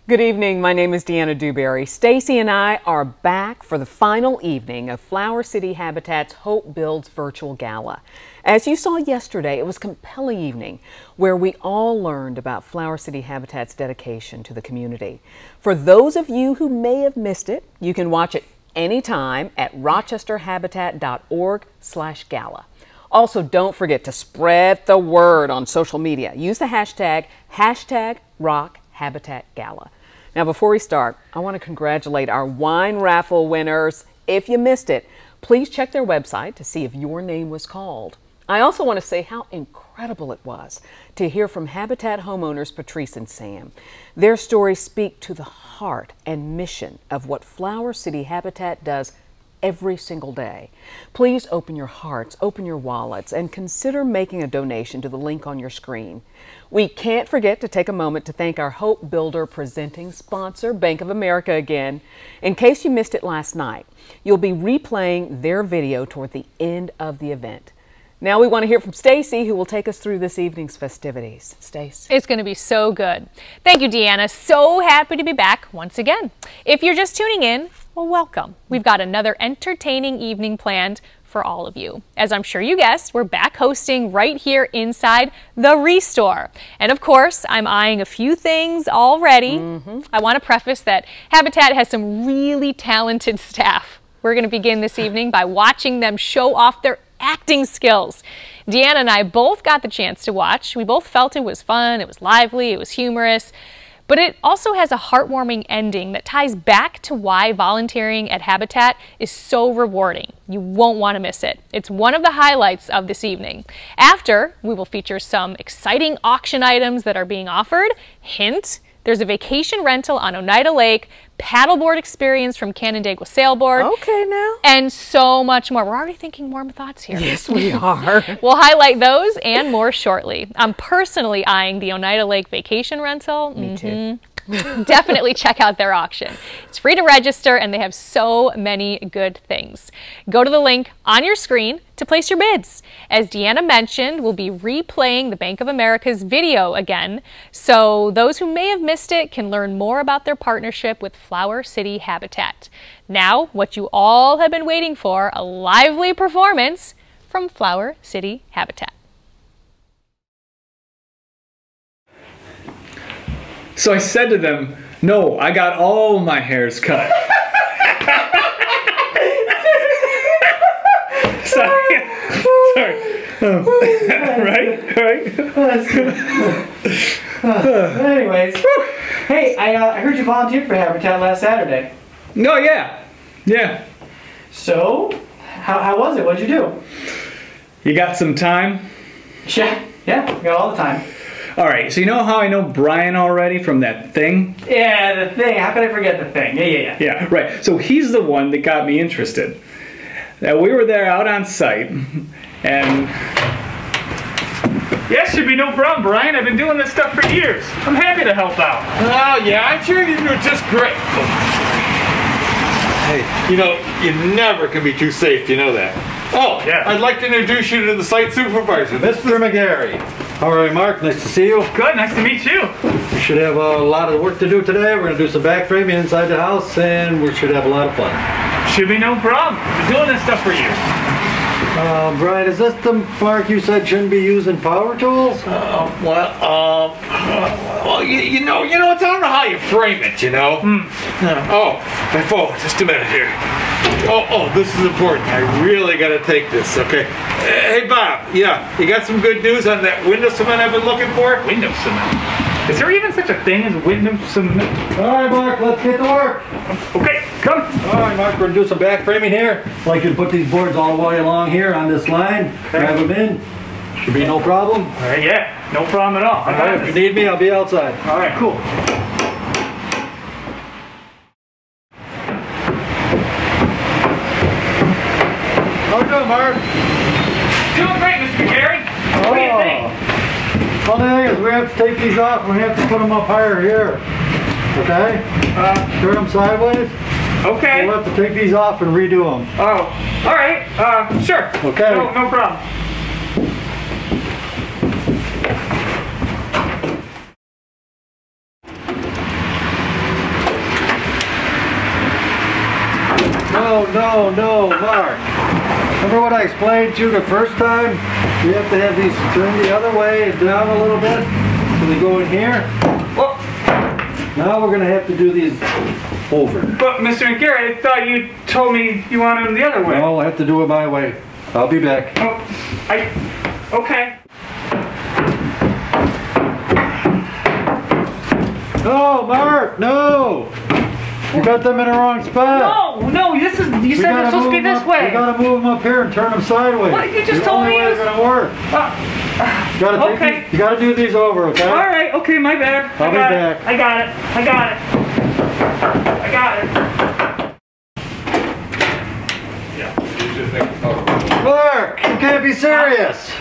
Good evening. My name is Deanna Dewberry. Stacy and I are back for the final evening of Flower City Habitat's Hope Builds virtual gala. As you saw yesterday, it was a compelling evening where we all learned about Flower City Habitat's dedication to the community. For those of you who may have missed it, you can watch it anytime at rochesterhabitat.org/gala. Also, don't forget to spread the word on social media. Use the hashtag #RockHabitatGala. Now, before we start, I want to congratulate our wine raffle winners. If you missed it, please check their website to see if your name was called. I also want to say how incredible it was to hear from Habitat homeowners Patrice and Sam. Their stories speak to the heart and mission of what Flower City Habitat does every single day. Please open your hearts, open your wallets, and consider making a donation to the link on your screen. We can't forget to take a moment to thank our Hope Builder presenting sponsor, Bank of America, again. In case you missed it last night, you'll be replaying their video toward the end of the event. Now we want to hear from Stacy, who will take us through this evening's festivities. Stace. It's going to be so good. Thank you, Deanna. So happy to be back once again. If you're just tuning in, well, welcome. We've got another entertaining evening planned for all of you. As I'm sure you guessed, we're back hosting right here inside the Restore. And of course, I'm eyeing a few things already. I want to preface that Habitat has some really talented staff. We're going to begin this evening by watching them show off their acting skills. Deanna and I both got the chance to watch. We both felt it was fun, it was lively, it was humorous, but it also has a heartwarming ending that ties back to why volunteering at Habitat is so rewarding. You won't want to miss it. It's one of the highlights of this evening. After, we will feature some exciting auction items that are being offered. Hint, there's a vacation rental on Oneida Lake, paddleboard experience from Canandaigua Sailboard. Okay, now. And so much more. We're already thinking more thoughts here. Yes, we are. We'll highlight those and more shortly. I'm personally eyeing the Oneida Lake vacation rental. Me too. Definitely check out their auction. It's free to register and they have so many good things. Go to the link on your screen to place your bids. As Deanna mentioned, we'll be replaying the Bank of America's video again, so those who may have missed it can learn more about their partnership with Flower City Habitat. Now, what you all have been waiting for, a lively performance from Flower City Habitat. So I said to them, no, I got all my hairs cut. Sorry. Right? Anyways, hey, I heard you volunteered for Habitat last Saturday. No, yeah. So, how was it? What'd you do? You got some time? Yeah, we got all the time. All right, so you know how I know Brian already from that thing? Yeah, the thing. How could I forget the thing? Yeah. Yeah, right. So he's the one that got me interested. Now, we were there out on site, and... Yeah, should be no problem, Brian. I've been doing this stuff for years. I'm happy to help out. Oh, yeah, I'm sure you do just great. Hey, you know, you never can be too safe, you know that. Oh, Yeah. I'd like to introduce you to the site supervisor, Mr. McGarry. All right, Mark, nice to see you. Good, nice to meet you. We should have a lot of work to do today. We're going to do some back framing inside the house, and we should have a lot of fun. Should be no problem. I've been doing this stuff for years. Brian, is this the park you said shouldn't be using power tools? Well, you know, it's, I don't know how you frame it, you know? Oh, my phone, just a minute here. Oh, this is important. I really got to take this, okay? Hey, Bob, yeah, you got some good news on that window cement I've been looking for? Window cement. Is there even such a thing as window cement? All right, Mark, let's get to work. Okay, come. All right, Mark, we're going to do some back framing here. I'd like you to put these boards all the way along here on this line. Grab them in. Should be no problem. All right, yeah, no problem at all. All right, if you need me, I'll be outside. All right, cool. How we doing, Mark? Doing great, Mr. McGarry. What do you think? Well, the thing is, we have to take these off and we have to put them up higher here. Okay? Turn them sideways. Okay. We'll have to take these off and redo them. Oh, all right. Sure. Okay. No problem. no, Mark. Remember what I explained to you the first time? You have to have these turned the other way and down a little bit. So they go in here. Well, Now we're going to have to do these over. but Mr. McGarry, I thought you told me you wanted them the other way. No, I have to do it my way. I'll be back. Oh, okay. No, Mark, no! You got them in the wrong spot. No, this is, you said they're supposed to be this way. You gotta move them up here and turn them sideways. What, you just the told only me way is- it's gonna work. You gotta take okay. these, you gotta do these over, okay? All right, okay, my bad. I'll be back. I got it. Mark, you can't be serious.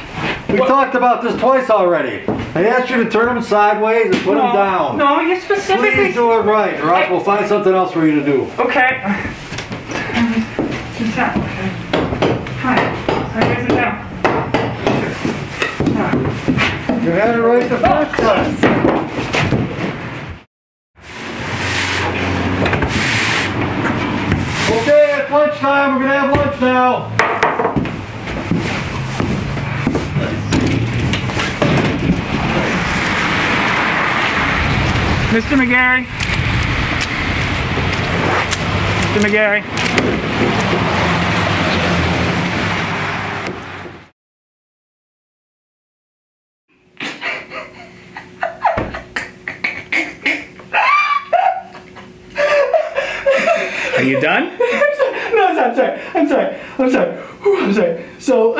We talked about this twice already. I asked you to turn them sideways and put them down. No, you specifically. Please do it right, or else we'll find something else for you to do. Okay. Sit down. Hi. Sit down. You had it right the first time. Okay, it's lunchtime. We're gonna have lunch now. Mr. McGarry. Mr. McGarry. Are you done? No, I'm sorry. Whew, I'm sorry. So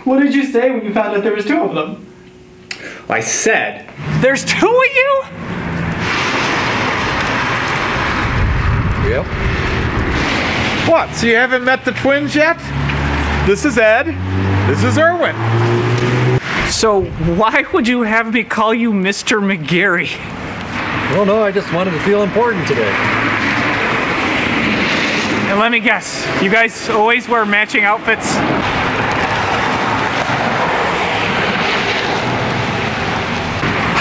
what did you say when you found out there was two of them? I said, there's two of you? Yep. What? So you haven't met the twins yet? This is Ed. This is Erwin. So why would you have me call you Mr. McGarry? Well, no, I just wanted to feel important today. And let me guess, you guys always wear matching outfits?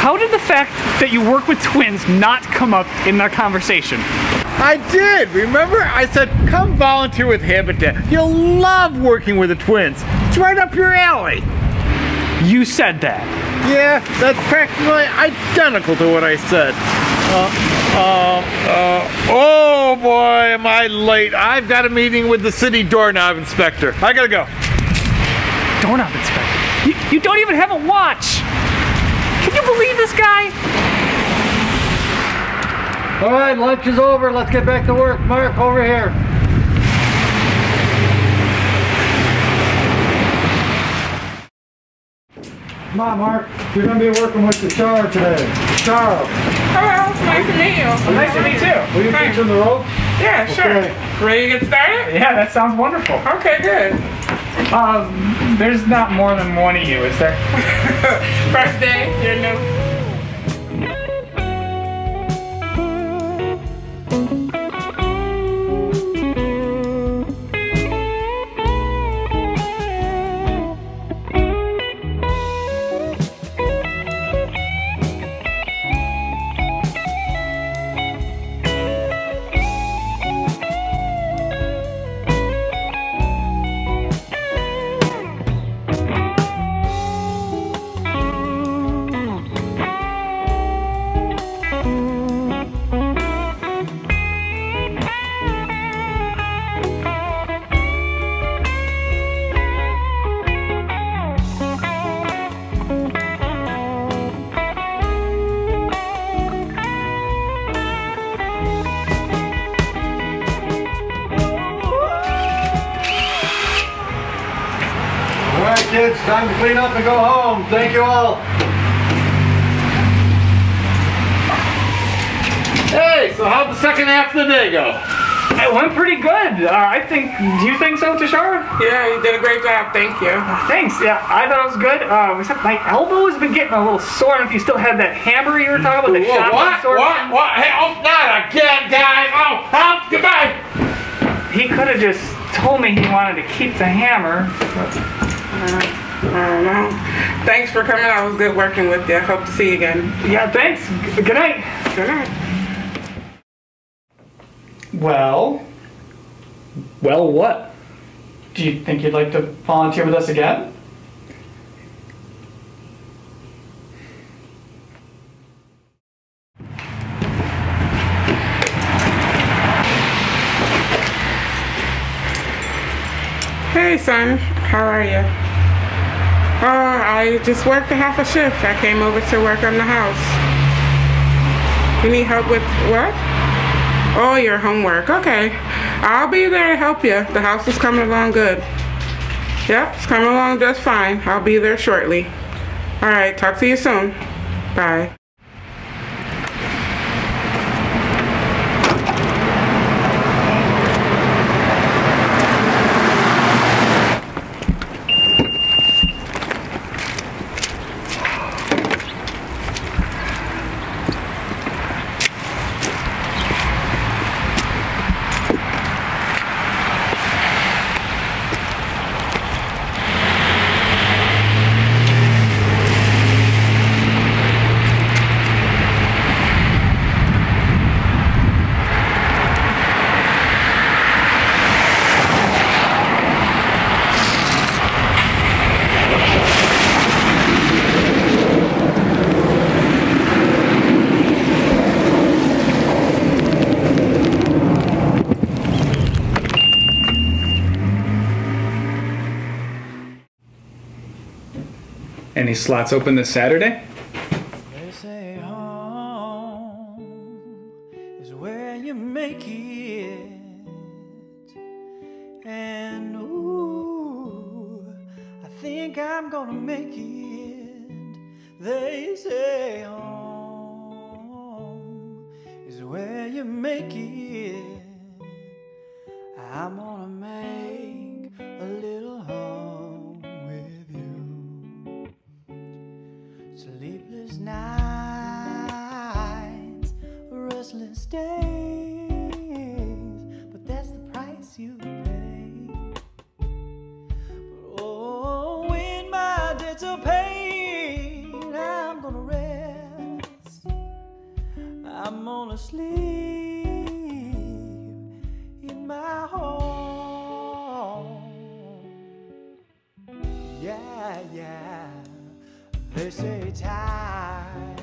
How did the fact that you work with twins not come up in that conversation? I did. Remember? I said, come volunteer with Habitat. You'll love working with the twins. It's right up your alley. You said that. Yeah, that's practically identical to what I said. Oh boy, am I late. I've got a meeting with the city doorknob inspector. I gotta go. Doorknob inspector. You don't even have a watch. Can you believe this guy? All right, lunch is over. Let's get back to work. Mark, over here. Come on, Mark. You're going to be working with the Char today. Charles. Hello, it's nice to meet you. Nice to meet you. Will you teach him the ropes? Yeah, sure. Okay. Ready to get started? Yeah, that sounds wonderful. Okay, good. There's not more than one of you, is there? First day, you're new. All right, kids, time to clean up and go home. Thank you all. Hey, so how'd the second half of the day go? It went pretty good. I think. Do you think so, Tashara? Yeah, you did a great job. Thank you. Thanks. Yeah, I thought it was good. Except my elbow has been getting a little sore. And if you still have that hammer you were talking about, the shotgun sword. What? Hey, oh, not again, guys. Oh, goodbye. He could have just told me he wanted to keep the hammer. I don't know. Thanks for coming. I was good working with you. Hope to see you again. Yeah, thanks. Good night. Good night. Well, Well, what? Do you think you'd like to volunteer with us again? Hey, son. How are you? Oh, I just worked a half a shift. I came over to work on the house. You need help with what? Oh, your homework. Okay. I'll be there to help you. The house is coming along good. Yep, it's coming along just fine. I'll be there shortly. All right, talk to you soon. Bye. Any slots open this Saturday? They say home is where you make it, and ooh, I think I'm gonna make it. They say home is where you make it. I'm gonna make a little home with you. Sleepless nights, restless days, but that's the price you pay. But oh, when my debts are paid, I'm gonna rest. I'm gonna sleep in my home. Yeah, yeah. They say time,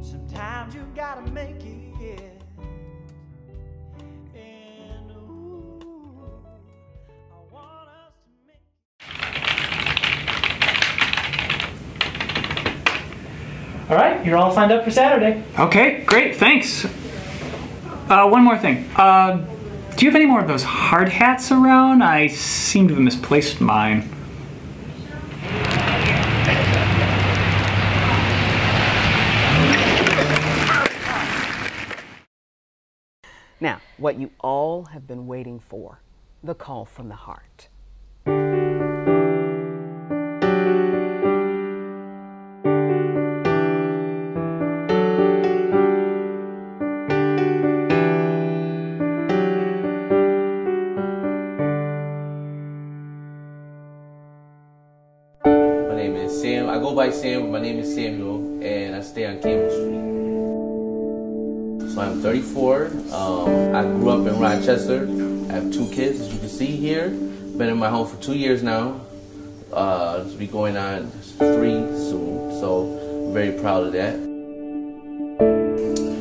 sometimes you gotta make it. And ooh, I want us to make All right, you're all signed up for Saturday. Okay, great, thanks. One more thing. Do you have any more of those hard hats around? I seem to have misplaced mine. Now, what you all have been waiting for, the call from the heart. My name is Sam. I go by Sam, but my name is Samuel, and I stay on Campbell Street. So I'm 34. I grew up in Rochester. I have 2 kids, as you can see here. Been in my home for 2 years now. It's be going on 3 soon, so I'm very proud of that.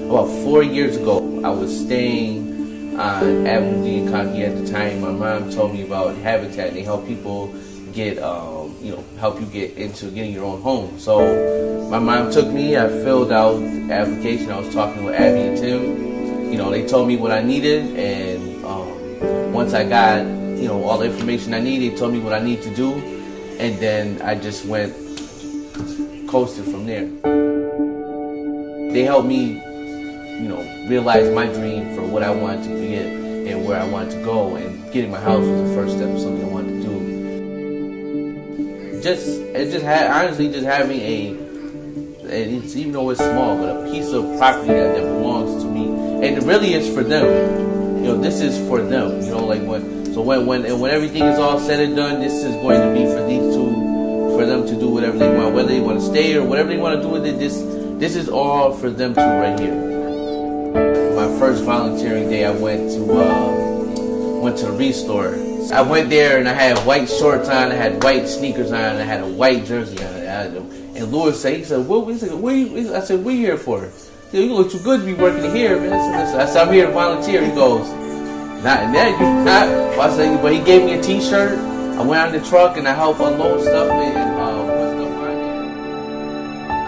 About 4 years ago, I was staying on Avenue D in Conkey at the time. My mom told me about Habitat. They help people get, help you get into getting your own home. So my mom took me. I filled out the application. I was talking with Abby and Tim. They told me what I needed, and once I got, all the information I needed, they told me what I need to do, and then I just went coasted from there. They helped me, realize my dream for what I wanted to be in and where I wanted to go, and getting my house was the first step of something I wanted to do. Honestly, just having it's, even though it's small, but a piece of property that belongs to me, and it really is for them. This is for them. When everything is all said and done, this is going to be for these two, for them to do whatever they want, whether they want to stay or whatever they want to do with it. This is all for them too, right here. My first volunteering day, I went to went to the restore. I went there and I had white shorts on, I had white sneakers on, and I had a white jersey on. And Louis said, what I said, what are you here for? He said, you look too good to be working here, man. I said, I'm here to volunteer. He goes, not that, I said, but he gave me a t-shirt. I went on the truck and I helped unload stuff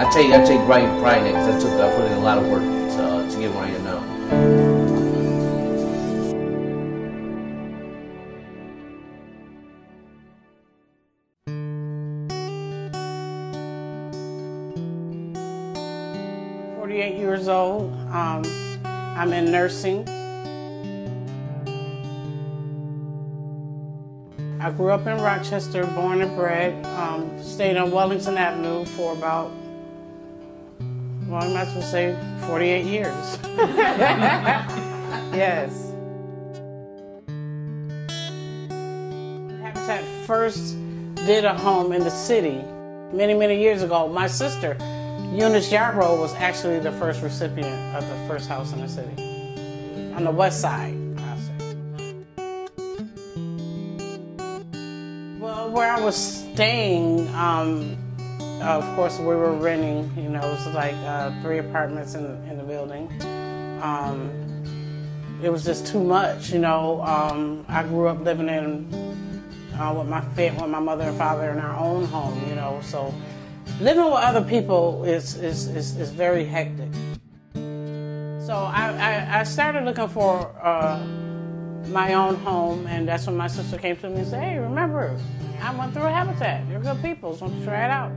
I take great pride in it because I put in a lot of work to get where I am now. 48 years old. I'm in nursing. I grew up in Rochester, born and bred. Stayed on Wellington Avenue for about, well, I might as well say 48 years. Yes. Habitat first did a home in the city many, many years ago. My sister, Eunice Yarbrough, was actually the first recipient of the first house in the city. On the west side, I'll say. Well, where I was staying, of course, we were renting, you know, it was like 3 apartments in the building. It was just too much, you know. I grew up living in with my mother and father in our own home, you know. So living with other people is very hectic. So I started looking for my own home, and that's when my sister came to me and said, "Hey, remember, I went through a Habitat. They're good people, so why don't you try it out?"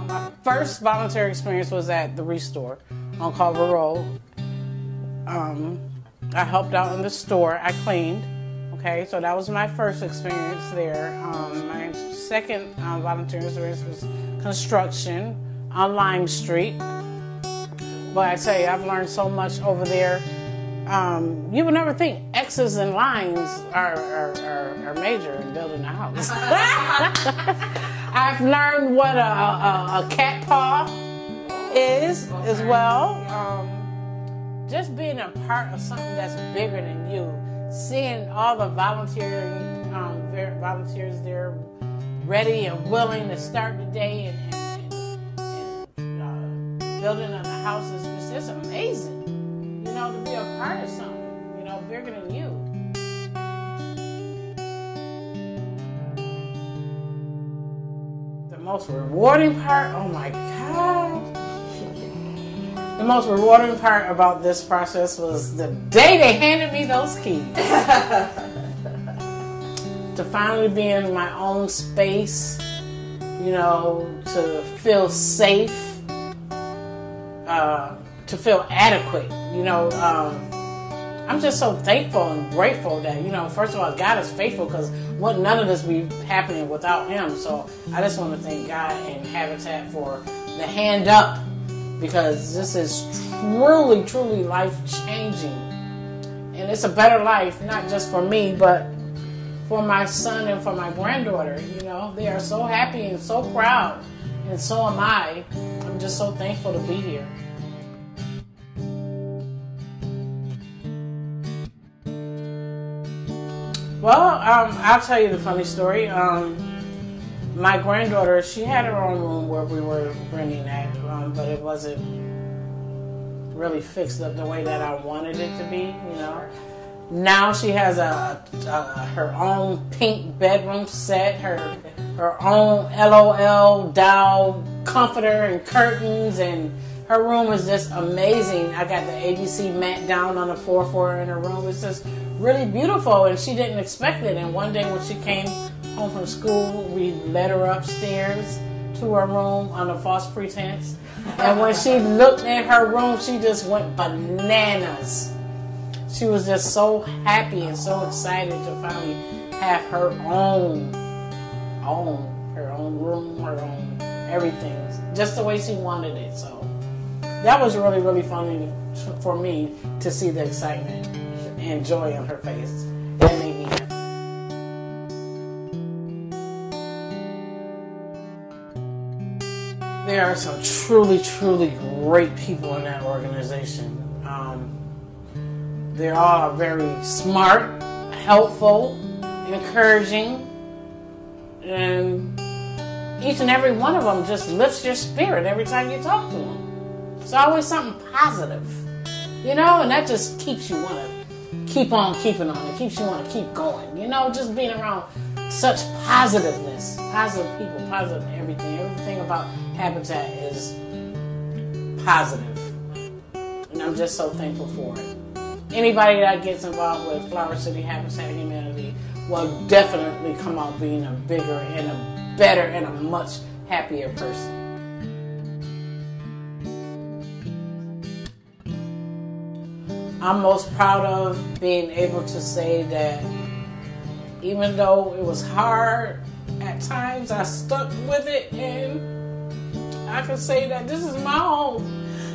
My first volunteer experience was at the Restore on Culver Road. I helped out in the store. I cleaned. Okay, so that was my first experience there. My second volunteer experience was construction on Lime Street. But I tell you, I've learned so much over there. You would never think X's and lines are major in building a house. I've learned what a cat paw is as well. Just being a part of something that's bigger than you. Seeing all the volunteers there ready and willing to start the day and building on the houses, it's just amazing, you know, to be a part of something, you know, bigger than you. The most rewarding part, oh my God. The most rewarding part about this process was the day they handed me those keys. To finally be in my own space, you know, to feel safe, to feel adequate, you know. I'm just so thankful and grateful that, you know, first of all, God is faithful, because wouldn't none of this be happening without Him. So I just want to thank God and Habitat for the hand up, because this is truly, truly life-changing. And it's a better life, not just for me, but for my son and for my granddaughter. You know, they are so happy and so proud, and so am I. I'm just so thankful to be here. Well, I'll tell you the funny story. My granddaughter, she had her own room where we were renting at, but it wasn't really fixed up the way that I wanted it to be, you know. Now she has her own pink bedroom set, her own LOL doll comforter and curtains, and her room is just amazing. I got the ABC mat down on the floor for her in her room. It's just really beautiful, and she didn't expect it. And one day when she came home from school, we led her upstairs to her room on a false pretense. And when she looked in her room, she just went bananas. She was just so happy and so excited to finally have her own room, her own everything, just the way she wanted it. So that was really, really funny for me to see the excitement and joy on her face. That made me happy. There are some truly, truly great people in that organization. They're all very smart, helpful, encouraging, and each and every one of them just lifts your spirit every time you talk to them. It's always something positive, you know, and that just keeps you want to keep on keeping on. It keeps you want to keep going, you know, just being around such positiveness, positive people, positive everything. Everything about Habitat is positive, and I'm just so thankful for it. Anybody that gets involved with Flower City Habitat Humanity will definitely come out being a bigger and a better and a much happier person. I'm most proud of being able to say that even though it was hard at times, I stuck with it, and I can say that this is my home,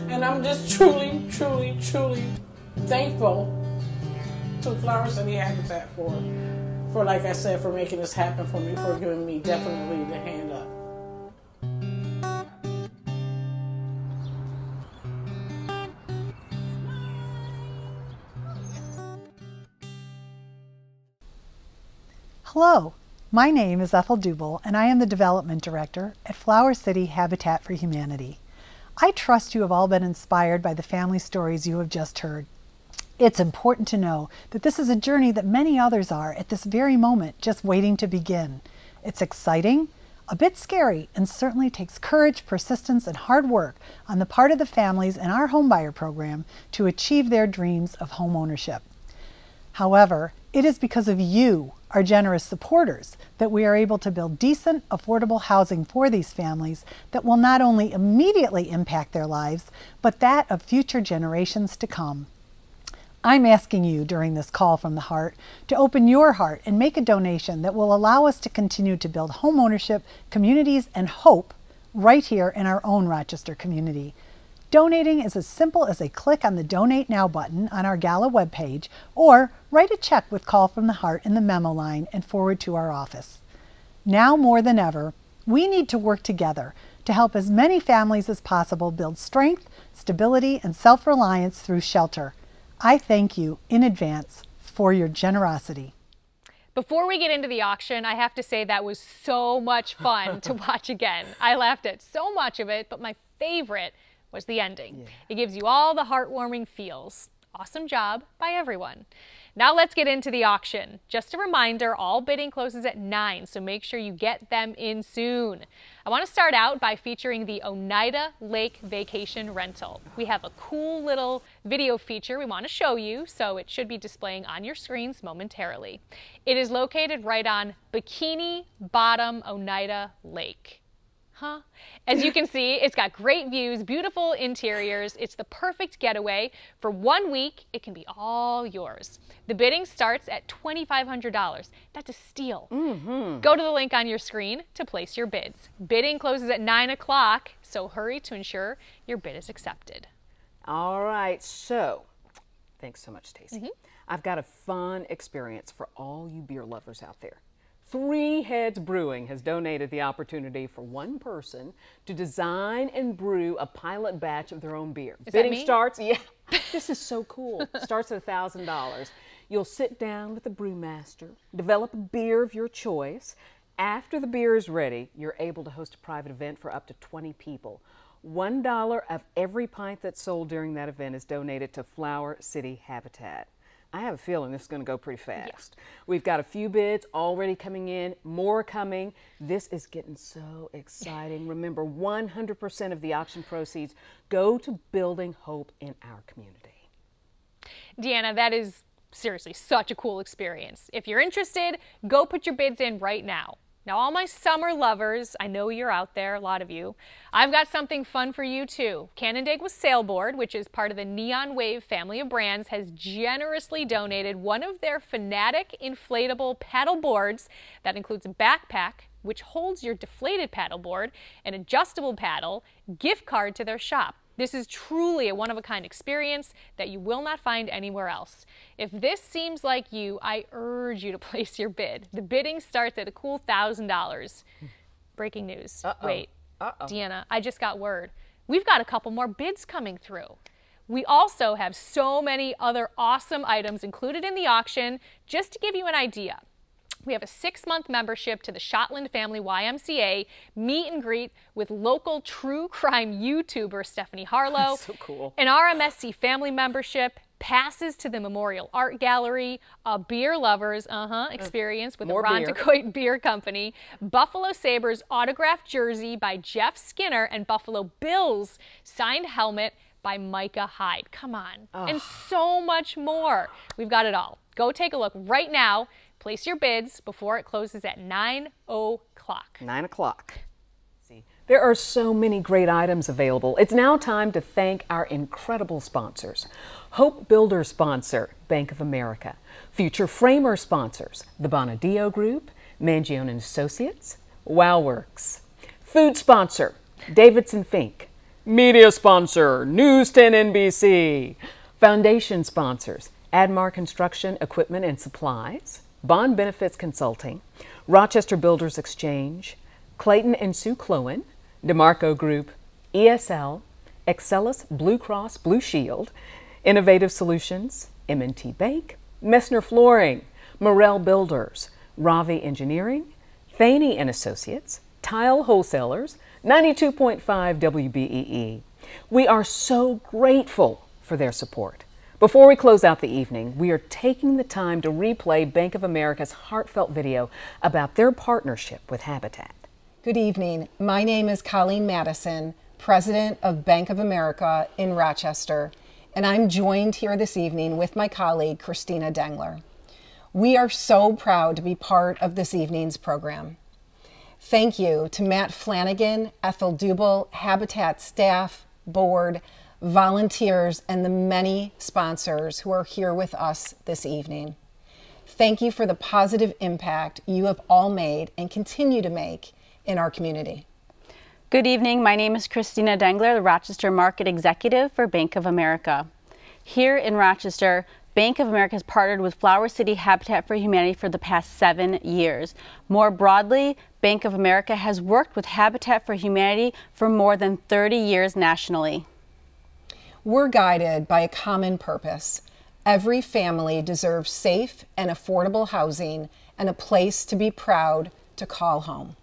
and I'm just truly, truly, truly thankful to Flower City Habitat for, like I said, for making this happen for me, for giving me definitely the hand up. Hello, my name is Ethel Dubel, and I am the Development Director at Flower City Habitat for Humanity. I trust you have all been inspired by the family stories you have just heard. It's important to know that this is a journey that many others are at this very moment, just waiting to begin. It's exciting, a bit scary, and certainly takes courage, persistence, and hard work on the part of the families in our homebuyer program to achieve their dreams of home ownership. However, it is because of you, our generous supporters, that we are able to build decent, affordable housing for these families that will not only immediately impact their lives, but that of future generations to come. I'm asking you during this call from the heart to open your heart and make a donation that will allow us to continue to build home ownership, communities, and hope right here in our own Rochester community. Donating is as simple as a click on the Donate Now button on our Gala webpage, or write a check with Call from the Heart in the memo line and forward to our office. Now more than ever, we need to work together to help as many families as possible build strength, stability, and self-reliance through shelter. I thank you in advance for your generosity. Before we get into the auction, I have to say that was so much fun to watch again. I laughed at so much of it, but my favorite was the ending. Yeah. It gives you all the heartwarming feels. Awesome job by everyone. Now let's get into the auction. Just a reminder, all bidding closes at 9, so make sure you get them in soon. I want to start out by featuring the Oneida Lake Vacation Rental. We have a cool little video feature we want to show you, so it should be displaying on your screens momentarily. It is located right on Bikini Bottom Oneida Lake. As you can see, it's got great views, beautiful interiors. It's the perfect getaway. For 1 week, it can be all yours. The bidding starts at $2,500. That's a steal. Go to the link on your screen to place your bids. Bidding closes at 9 o'clock, so hurry to ensure your bid is accepted. All right, so thanks so much, Stacey. I've got a fun experience for all you beer lovers out there. Three Heads Brewing has donated the opportunity for one person to design and brew a pilot batch of their own beer. Bidding starts, this is so cool. Starts at $1,000. You'll sit down with the brewmaster, develop a beer of your choice. After the beer is ready, you're able to host a private event for up to 20 people. $1 of every pint that's sold during that event is donated to Flower City Habitat. I have a feeling this is going to go pretty fast. Yeah. We've got a few bids already coming in, more coming. This is getting so exciting. Remember, 100% of the auction proceeds go to building hope in our community. Deanna, that is seriously such a cool experience. If you're interested, go put your bids in right now. Now, all my summer lovers, I know you're out there, a lot of you. I've got something fun for you, too. Canandaigua Sailboard, which is part of the Neon Wave family of brands, has generously donated one of their Fanatic inflatable paddle boards that includes a backpack, which holds your deflated paddleboard, an adjustable paddle, gift card to their shop. This is truly a one-of-a-kind experience that you will not find anywhere else. If this seems like you, I urge you to place your bid. The bidding starts at a cool $1,000. Breaking news. Wait, Deanna, I just got word. We've got a couple more bids coming through. We also have so many other awesome items included in the auction. Just to give you an idea, we have a 6-month membership to the Shotland Family YMCA, meet and greet with local true crime YouTuber Stephanie Harlow, so cool. An RMSC family membership, passes to the Memorial Art Gallery, a beer lovers experience with the Ron DeCoit Beer Company, Buffalo Sabres autographed jersey by Jeff Skinner, and Buffalo Bills signed helmet by Micah Hyde. Come on. And so much more. We've got it all. Go take a look right now. Place your bids before it closes at 9 o'clock. 9 o'clock. There are so many great items available. It's now time to thank our incredible sponsors. Hope Builder sponsor, Bank of America. Future Framer sponsors, the Bonadio Group, Mangione & Associates, WowWorks. Food sponsor, Davidson Fink. Media sponsor, News 10 NBC. Foundation sponsors, Admar Construction Equipment and Supplies, Bond Benefits Consulting, Rochester Builders Exchange, Clayton and Sue Clowen, DeMarco Group, ESL, Excellus Blue Cross Blue Shield, Innovative Solutions, M&T Bank, Messner Flooring, Morel Builders, Ravi Engineering, Thaney and Associates, Tile Wholesalers, 92.5 WBEE. We are so grateful for their support. Before we close out the evening, we are taking the time to replay Bank of America's heartfelt video about their partnership with Habitat. Good evening. My name is Colleen Madison, President of Bank of America in Rochester, and I'm joined here this evening with my colleague, Christina Dengler. We are so proud to be part of this evening's program. Thank you to Matt Flanagan, Ethel Dubel, Habitat staff, board, volunteers, and the many sponsors who are here with us this evening. Thank you for the positive impact you have all made and continue to make in our community. Good evening. My name is Christina Dengler, the Rochester Market Executive for Bank of America. Here in Rochester, Bank of America has partnered with Flower City Habitat for Humanity for the past 7 years. More broadly, Bank of America has worked with Habitat for Humanity for more than 30 years nationally. We're guided by a common purpose. Every family deserves safe and affordable housing and a place to be proud to call home.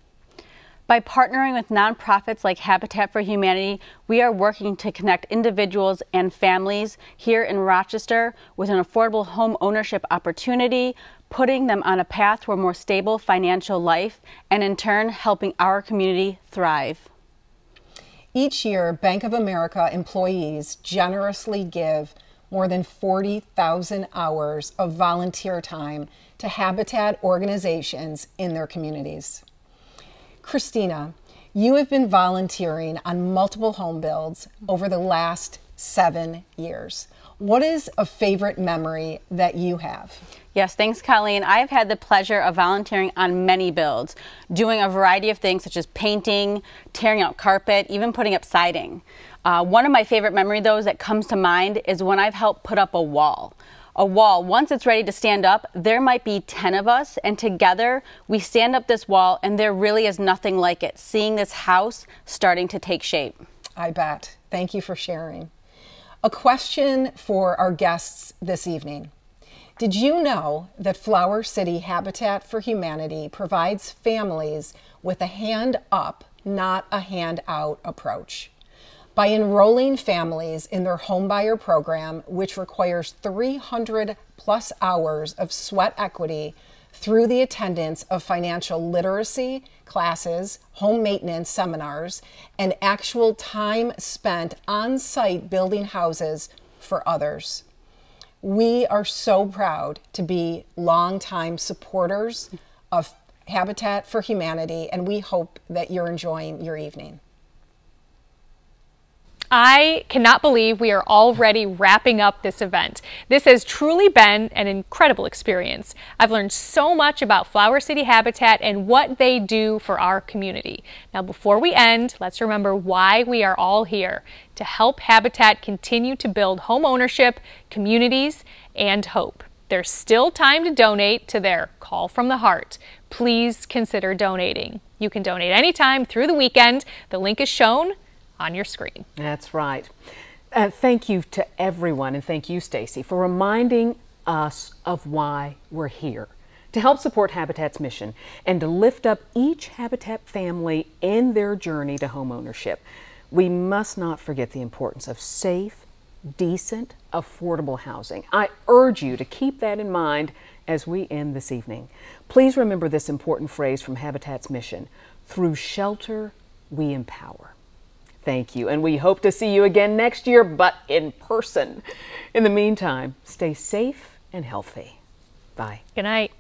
By partnering with nonprofits like Habitat for Humanity, we are working to connect individuals and families here in Rochester with an affordable home ownership opportunity, putting them on a path to a more stable financial life, and in turn helping our community thrive. Each year, Bank of America employees generously give more than 40,000 hours of volunteer time to Habitat organizations in their communities. Christina, you have been volunteering on multiple home builds over the last 7 years. What is a favorite memory that you have? Yes, thanks, Colleen. I've had the pleasure of volunteering on many builds, doing a variety of things such as painting, tearing out carpet, even putting up siding. One of my favorite memories, though, that comes to mind is when I've helped put up a wall. A wall, once it's ready to stand up, there might be 10 of us, and together we stand up this wall, and there really is nothing like it, seeing this house starting to take shape. I bet. Thank you for sharing. A question for our guests this evening. Did you know that Flower City Habitat for Humanity provides families with a hand-up, not a hand-out approach? By enrolling families in their homebuyer program, which requires 300 plus hours of sweat equity through the attendance of financial literacy classes, home maintenance seminars, and actual time spent on site building houses for others. We are so proud to be longtime supporters of Habitat for Humanity, and we hope that you're enjoying your evening. I cannot believe we are already wrapping up this event. This has truly been an incredible experience. I've learned so much about Flower City Habitat and what they do for our community. Now, before we end, let's remember why we are all here: to help Habitat continue to build home ownership, communities, and hope. There's still time to donate to their Call from the Heart. Please consider donating. You can donate anytime through the weekend. The link is shown on your screen. That's right. Thank you to everyone, and thank you, Stacy, for reminding us of why we're here. To help support Habitat's mission and to lift up each Habitat family in their journey to homeownership. We must not forget the importance of safe, decent, affordable housing. I urge you to keep that in mind as we end this evening. Please remember this important phrase from Habitat's mission: through shelter, we empower. Thank you, and we hope to see you again next year, but in person. In the meantime, stay safe and healthy. Bye. Good night.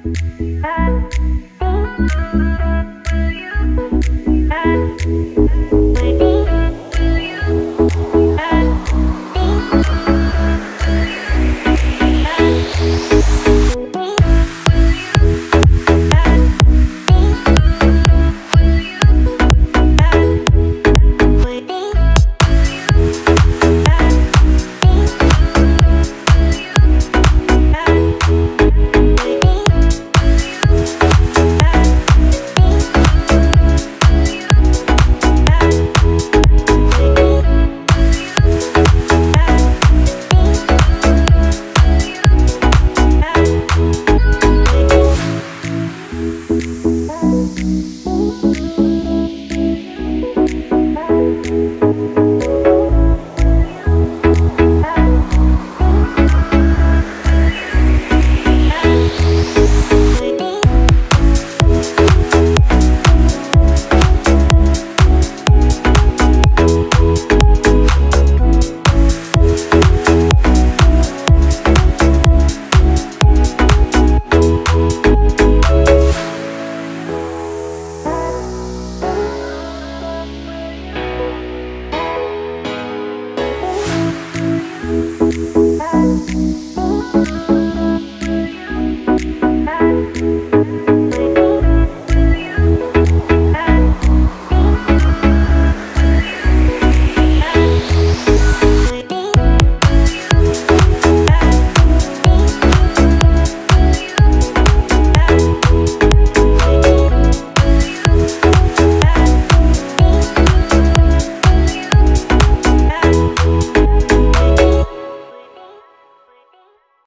you